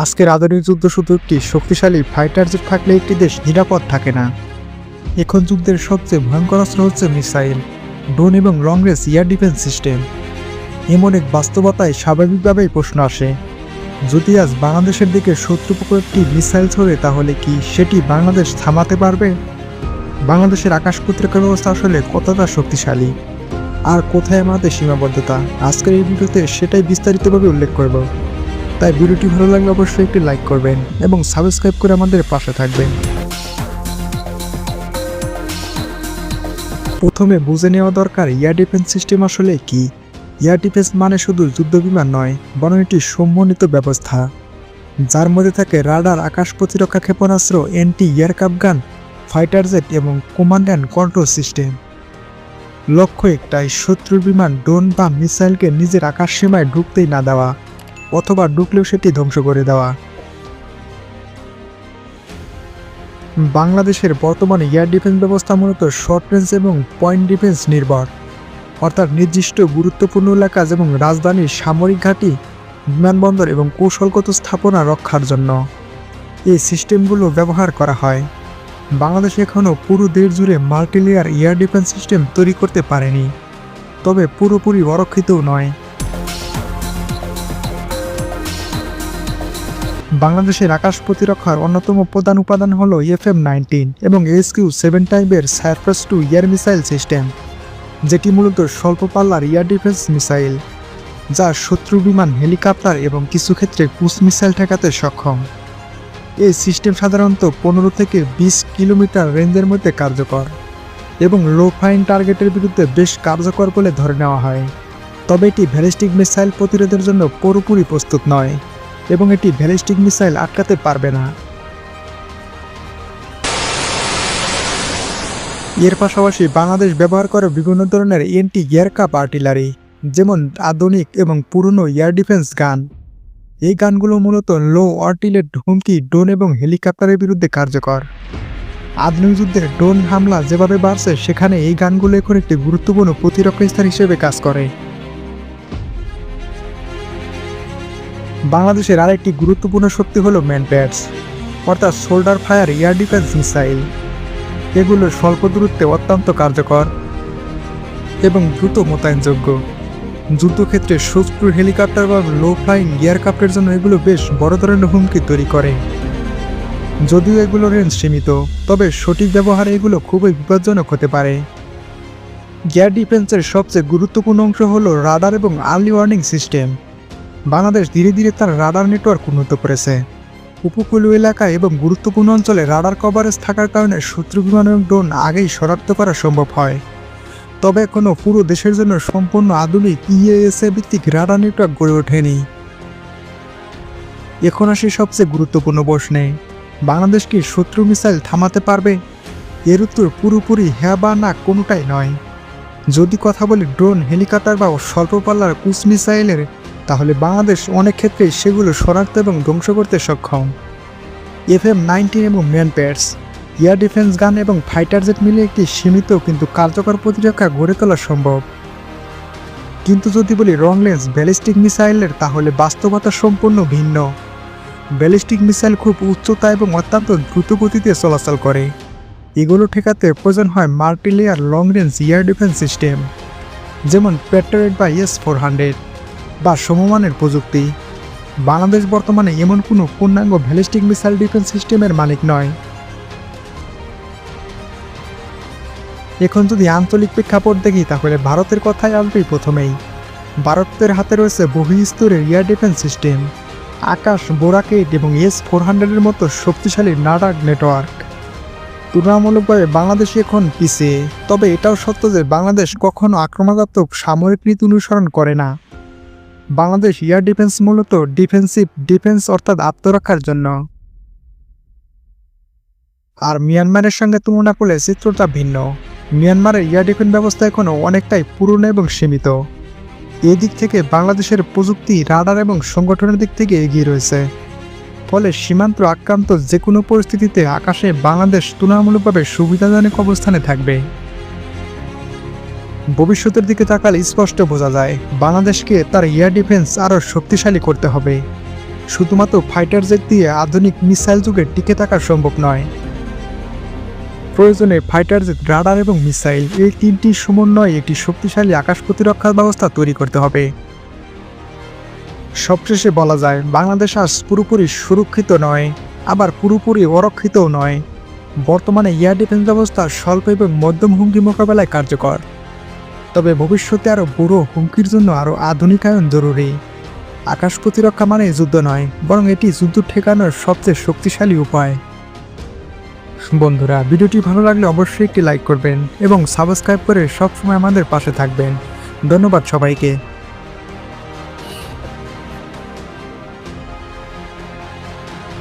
আজকের আধুনিক যুদ্ধ শুধু একটি শক্তিশালী ফাইটার জেট থাকলে একটি দেশ নিরাপদ থাকে না। এখন যুদ্ধের সবচেয়ে ভয়ঙ্কর অস্ত্র হচ্ছে মিসাইল, ড্রোন এবং long range air defence system. এমন এক বাস্তবতায় স্বাভাবিকভাবেই প্রশ্ন আসে, যদি আজ বাংলাদেশের দিকে শত্রুপক্ষ একটি মিসাইল ছড়ে তাহলে কি সেটি বাংলাদেশ থামাতে পারবে? বাংলাদেশের আকাশ প্রতিরক্ষা ব্যবস্থা আসলে কতটা শক্তিশালী, আর কোথায় আমাদের সীমাবদ্ধতা, আজকের এই ভিডিওতে সেটাই বিস্তারিতভাবে উল্লেখ করব। তাই ভিডিওটি ভালো লাগলে অবশ্যই একটি লাইক করবেন এবং সাবস্ক্রাইব করে আমাদের পাশে থাকবেন। প্রথমে বুঝে নেওয়া দরকার এয়ার ডিফেন্স সিস্টেম আসলে কি। এয়ার ডিফেন্স মানে শুধু যুদ্ধবিমান নয়, বরং একটি সমন্বিত ব্যবস্থা যার মধ্যে থাকে রাডার, আকাশ প্রতিরক্ষা ক্ষেপণাস্ত্র, অ্যান্টি এয়ারক্রাফট গান, ফাইটার জেট এবং কমান্ড অ্যান্ড কন্ট্রোল সিস্টেম। লক্ষ্য একটাই, শত্রুর বিমান, ড্রোন বা মিসাইলকে নিজের আকাশ সীমায় ঢুকতেই না দেওয়া, অথবা ঢুকলেও সেটি ধ্বংস করে দেওয়া। বাংলাদেশের বর্তমানে এয়ার ডিফেন্স ব্যবস্থা মূলত শর্ট রেঞ্জ এবং পয়েন্ট ডিফেন্স নির্ভর, অর্থাৎ নির্দিষ্ট গুরুত্বপূর্ণ এলাকা এবং রাজধানীর সামরিক ঘাঁটি, বিমানবন্দর এবং কৌশলগত স্থাপনা রক্ষার জন্য এই সিস্টেমগুলো ব্যবহার করা হয়। বাংলাদেশ এখনও পুরো দেশ জুড়ে মাল্টিলেয়ার এয়ার ডিফেন্স সিস্টেম তৈরি করতে পারেনি, তবে পুরোপুরি অরক্ষিতও নয়। বাংলাদেশের আকাশ প্রতিরক্ষার অন্যতম প্রধান উপাদান হল FM-19 এবং HQ-7 টাইপের surface two air missile system, যেটি মূলত স্বল্প পাল্লার এয়ার ডিফেন্স মিসাইল, যা শত্রু বিমান, হেলিকপ্টার এবং কিছু ক্ষেত্রে ক্রুজ মিসাইল ঠেকাতে সক্ষম। এই সিস্টেম সাধারণত 15 থেকে 20 কিলোমিটার রেঞ্জের মধ্যে কার্যকর এবং লো ফ্লাইং টার্গেটের বিরুদ্ধে বেশ কার্যকর বলে ধরে নেওয়া হয়। তবে এটি ব্যালিস্টিক মিসাইল প্রতিরোধের জন্য পুরোপুরি প্রস্তুত নয় এবং এটি ব্যালিস্টিক মিসাইল আটকাতে পারবে না। এর পাশাপাশি বাংলাদেশ ব্যবহার করে বিভিন্ন ধরনের অ্যান্টি এয়ারক্রাফট আর্টিলারি, যেমন আধুনিক এবং পুরনো এয়ার ডিফেন্স গান। এই গানগুলো মূলত লো আর্টিলারি হুমকি, ড্রোন এবং হেলিকপ্টারের বিরুদ্ধে কার্যকর। আধুনিক যুদ্ধে ড্রোন হামলা যেভাবে বাড়ছে, সেখানে এই গানগুলো এখন একটি গুরুত্বপূর্ণ প্রতিরক্ষা স্থান হিসেবে কাজ করে। বাংলাদেশের আরেকটি গুরুত্বপূর্ণ শক্তি হল ম্যানপ্যাডস, অর্থাৎ shoulder fire air defence missile. এগুলো স্বল্প দূরত্বে অত্যন্ত কার্যকর এবং দ্রুত মোতায়েনযোগ্য। যুদ্ধক্ষেত্রে শত্রুর হেলিকপ্টার বা লো ফ্লাইং এয়ারক্রাফটের জন্য এগুলো বেশ বড় ধরনের হুমকি তৈরি করে। যদিও এগুলো রেঞ্জ সীমিত, তবে সঠিক ব্যবহারে এগুলো খুবই বিপজ্জনক হতে পারে। এয়ার ডিফেন্সের সবচেয়ে গুরুত্বপূর্ণ অংশ হল রাডার এবং আর্লি ওয়ার্নিং সিস্টেম। বাংলাদেশ ধীরে ধীরে তার রাডার নেটওয়ার্ক উন্নত করেছে। উপকূলীয় এলাকা এবং গুরুত্বপূর্ণ অঞ্চলে রাডার কভারেজ থাকার কারণে শত্রু বিমান এবং ড্রোন আগেই শনাক্ত করা সম্ভব হয়। তবে এখনও পুরো দেশের জন্য সম্পূর্ণ আধুনিক EASA ভিত্তিক রাডার নেটওয়ার্ক গড়ে ওঠেনি। এখন আসি সবচেয়ে গুরুত্বপূর্ণ প্রশ্নে, বাংলাদেশ কি শত্রু মিসাইল থামাতে পারবে? এর উত্তর পুরোপুরি হ্যাঁ বা না, কোনোটাই নয়। যদি কথা বলি ড্রোন, হেলিকপ্টার বা স্বল্প পাল্লার ক্রুজ মিসাইলের, তাহলে বাংলাদেশ অনেক ক্ষেত্রে সেগুলো শনাক্ত এবং ধ্বংস করতে সক্ষম। FM-19 এবং ম্যানপ্যাডস, এয়ার ডিফেন্স গান এবং ফাইটার জেট মিলে একটি সীমিত কিন্তু কার্যকর প্রতিরক্ষা গড়ে তোলা সম্ভব। কিন্তু যদি বলি লং রেঞ্জ ব্যালিস্টিক মিসাইলের, তাহলে বাস্তবতা সম্পূর্ণ ভিন্ন। ব্যালিস্টিক মিসাইল খুব উচ্চতা এবং অত্যন্ত দ্রুত গতিতে চলাচল করে। এগুলো ঠেকাতে প্রয়োজন হয় multilayer long range air defence system, যেমন প্যাট্রিয়ট বা S-400 বা সমমানের প্রযুক্তি। বাংলাদেশ বর্তমানে এমন কোনো পূর্ণাঙ্গ ব্যালিস্টিক মিসাইল ডিফেন্স সিস্টেমের মালিক নয়। এখন যদি আঞ্চলিক প্রেক্ষাপট দেখি, তাহলে ভারতের কথাই আসবেই প্রথমেই। ভারতের হাতে রয়েছে বহুস্তরের এয়ার ডিফেন্স সিস্টেম, আকাশ, বোরাকেট এবং S-400 মতো শক্তিশালী রাডার নেটওয়ার্ক। তুলনামূলকভাবে বাংলাদেশ এখন পিছিয়ে, তবে এটাও সত্য যে বাংলাদেশ কখনো আক্রমণাত্মক সামরিক নীতি অনুসরণ করে না। বাংলাদেশ এয়ার ডিফেন্স মূলত ডিফেন্সিভ ডিফেন্স, অর্থাৎ আত্মরক্ষার জন্য। আর মিয়ানমারের সঙ্গে তুলনা করলে চিত্রটা ভিন্ন। মিয়ানমারের এয়ার ডিফেন্স ব্যবস্থা এখনও অনেকটাই পুরনো এবং সীমিত। এদিক থেকে বাংলাদেশের প্রযুক্তি, রাডার এবং সংগঠনের দিক থেকে এগিয়ে রয়েছে। ফলে সীমান্ত আক্রান্ত যে কোনো পরিস্থিতিতে আকাশে বাংলাদেশ তুলনামূলকভাবে সুবিধাজনক অবস্থানে থাকবে। ভবিষ্যতের দিকে তাকালে স্পষ্ট বোঝা যায় বাংলাদেশকে তার এয়ার ডিফেন্স আরও শক্তিশালী করতে হবে। শুধুমাত্র ফাইটার জেট দিয়ে আধুনিক মিসাইল যুগে টিকে থাকা সম্ভব নয়। প্রয়োজনে ফাইটার জেট, রাডার এবং মিসাইল এই তিনটি সমন্বয়ে একটি শক্তিশালী আকাশ প্রতিরক্ষা ব্যবস্থা তৈরি করতে হবে। সবশেষে বলা যায়, বাংলাদেশ আজ পুরোপুরি সুরক্ষিত নয়, আবার পুরোপুরি অরক্ষিতও নয়। বর্তমানে এয়ার ডিফেন্স ব্যবস্থা স্বল্প এবং মধ্যম হুমকি মোকাবেলায় কার্যকর, তবে ভবিষ্যতে আরও বড় হুমকির জন্য আরও আধুনিকায়ন জরুরি। আকাশ প্রতিরক্ষা মানে যুদ্ধ নয়, বরং এটি যুদ্ধ ঠেকানোর সবচেয়ে শক্তিশালী উপায়। বন্ধুরা, ভিডিওটি ভালো লাগলে অবশ্যই একটি লাইক করবেন এবং সাবস্ক্রাইব করে সবসময় আমাদের পাশে থাকবেন। ধন্যবাদ সবাইকে।